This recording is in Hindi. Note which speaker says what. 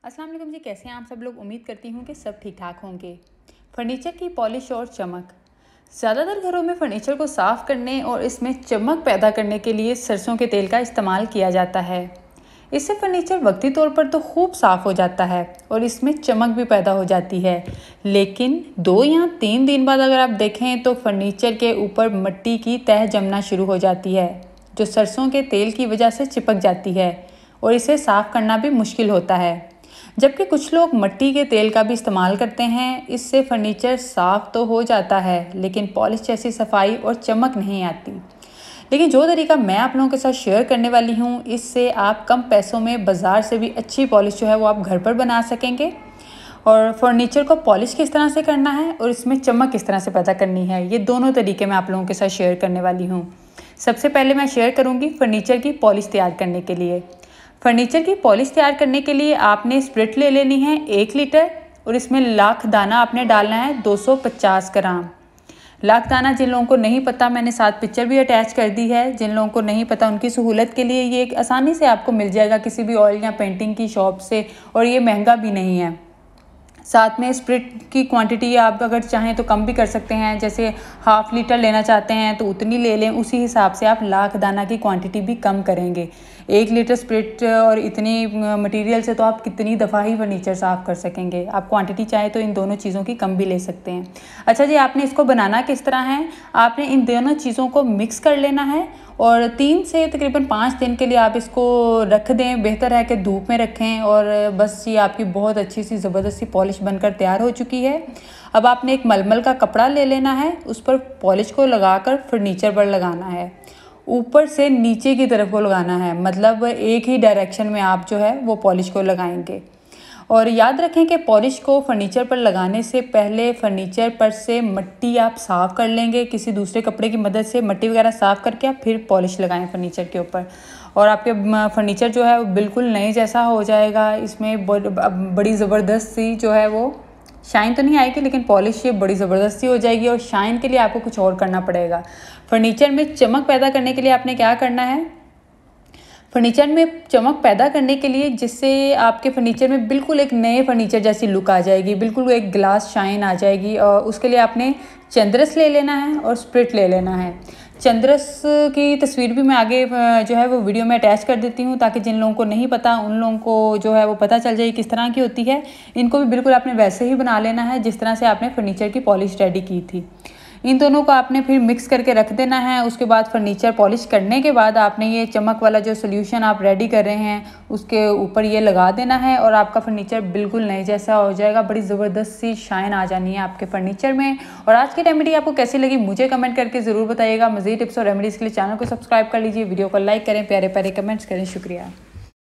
Speaker 1: अस्सलाम वालेकुम जी, कैसे हैं आप सब लोग। उम्मीद करती हूँ कि सब ठीक ठाक होंगे। फर्नीचर की पॉलिश और चमक। ज़्यादातर घरों में फर्नीचर को साफ़ करने और इसमें चमक पैदा करने के लिए सरसों के तेल का इस्तेमाल किया जाता है। इससे फर्नीचर वक्ती तौर पर तो खूब साफ़ हो जाता है और इसमें चमक भी पैदा हो जाती है, लेकिन 2 या 3 दिन बाद अगर आप देखें तो फर्नीचर के ऊपर मिट्टी की तह जमना शुरू हो जाती है, जो सरसों के तेल की वजह से चिपक जाती है और इसे साफ़ करना भी मुश्किल होता है। जबकि कुछ लोग मिट्टी के तेल का भी इस्तेमाल करते हैं। इससे फर्नीचर साफ़ तो हो जाता है, लेकिन पॉलिश जैसी सफाई और चमक नहीं आती। लेकिन जो तरीका मैं आप लोगों के साथ शेयर करने वाली हूँ, इससे आप कम पैसों में बाज़ार से भी अच्छी पॉलिश जो है वो आप घर पर बना सकेंगे। और फर्नीचर को पॉलिश किस तरह से करना है और इसमें चमक किस तरह से पैदा करनी है, ये दोनों तरीके मैं आप लोगों के साथ शेयर करने वाली हूँ। सबसे पहले मैं शेयर करूँगी फर्नीचर की पॉलिश तैयार करने के लिए। फर्नीचर की पॉलिश तैयार करने के लिए आपने स्प्रिट ले लेनी है 1 लीटर और इसमें लाख दाना आपने डालना है 250 ग्राम। लाख दाना जिन लोगों को नहीं पता, मैंने साथ पिक्चर भी अटैच कर दी है। जिन लोगों को नहीं पता उनकी सहूलत के लिए ये एक आसानी से आपको मिल जाएगा किसी भी ऑयल या पेंटिंग की शॉप से, और ये महंगा भी नहीं है। साथ में स्प्रिट की क्वांटिटी आप अगर चाहें तो कम भी कर सकते हैं, जैसे ½ लीटर लेना चाहते हैं तो उतनी ले लें, उसी हिसाब से आप लाख दाना की क्वांटिटी भी कम करेंगे। 1 लीटर स्प्रिट और इतनी मटेरियल से तो आप कितनी दफ़ा ही फर्नीचर साफ़ कर सकेंगे। आप क्वांटिटी चाहें तो इन दोनों चीज़ों की कम भी ले सकते हैं। अच्छा जी, आपने इसको बनाना किस तरह है, आपने इन दोनों चीज़ों को मिक्स कर लेना है और 3 से तकरीबन 5 दिन के लिए आप इसको रख दें। बेहतर है कि धूप में रखें। और बस ये आपकी बहुत अच्छी सी ज़बरदस्त सी पॉलिश बनकर तैयार हो चुकी है। अब आपने एक मलमल का कपड़ा ले लेना है, उस पर पॉलिश को लगाकर फर्नीचर पर लगाना है। ऊपर से नीचे की तरफ को लगाना है, मतलब एक ही डायरेक्शन में आप जो है वो पॉलिश को लगाएंगे। और याद रखें कि पॉलिश को फर्नीचर पर लगाने से पहले फर्नीचर पर से मिट्टी आप साफ़ कर लेंगे। किसी दूसरे कपड़े की मदद से मिट्टी वगैरह साफ़ करके आप फिर पॉलिश लगाएं फर्नीचर के ऊपर, और आपके फर्नीचर जो है वो बिल्कुल नए जैसा हो जाएगा। इसमें बड़ी ज़बरदस्त सी जो है वो शाइन तो नहीं आएगी, लेकिन पॉलिश ये बड़ी ज़बरदस्त सी हो जाएगी। और शाइन के लिए आपको कुछ और करना पड़ेगा। फर्नीचर में चमक पैदा करने के लिए आपने क्या करना है, फर्नीचर में चमक पैदा करने के लिए जिससे आपके फर्नीचर में बिल्कुल एक नए फर्नीचर जैसी लुक आ जाएगी, बिल्कुल एक ग्लास शाइन आ जाएगी, और उसके लिए आपने चंद्रस ले लेना है और स्प्रिट ले लेना है। चंद्रस की तस्वीर भी मैं आगे जो है वो वीडियो में अटैच कर देती हूँ, ताकि जिन लोगों को नहीं पता उन लोगों को जो है वो पता चल जाए किस तरह की होती है। इनको भी बिल्कुल आपने वैसे ही बना लेना है जिस तरह से आपने फर्नीचर की पॉलिश रेडी की थी। इन दोनों को आपने फिर मिक्स करके रख देना है। उसके बाद फर्नीचर पॉलिश करने के बाद आपने ये चमक वाला जो सोल्यूशन आप रेडी कर रहे हैं उसके ऊपर ये लगा देना है, और आपका फर्नीचर बिल्कुल नए जैसा हो जाएगा। बड़ी ज़बरदस्त सी शाइन आ जानी है आपके फर्नीचर में। और आज की रेमेडी आपको कैसी लगी मुझे कमेंट करके ज़रूर बताइएगा। मज़ीद टिप्स और रेमेडीज़ के लिए चैनल को सब्सक्राइब कर लीजिए, वीडियो को लाइक करें, प्यारे प्यारे कमेंट्स करें। शुक्रिया।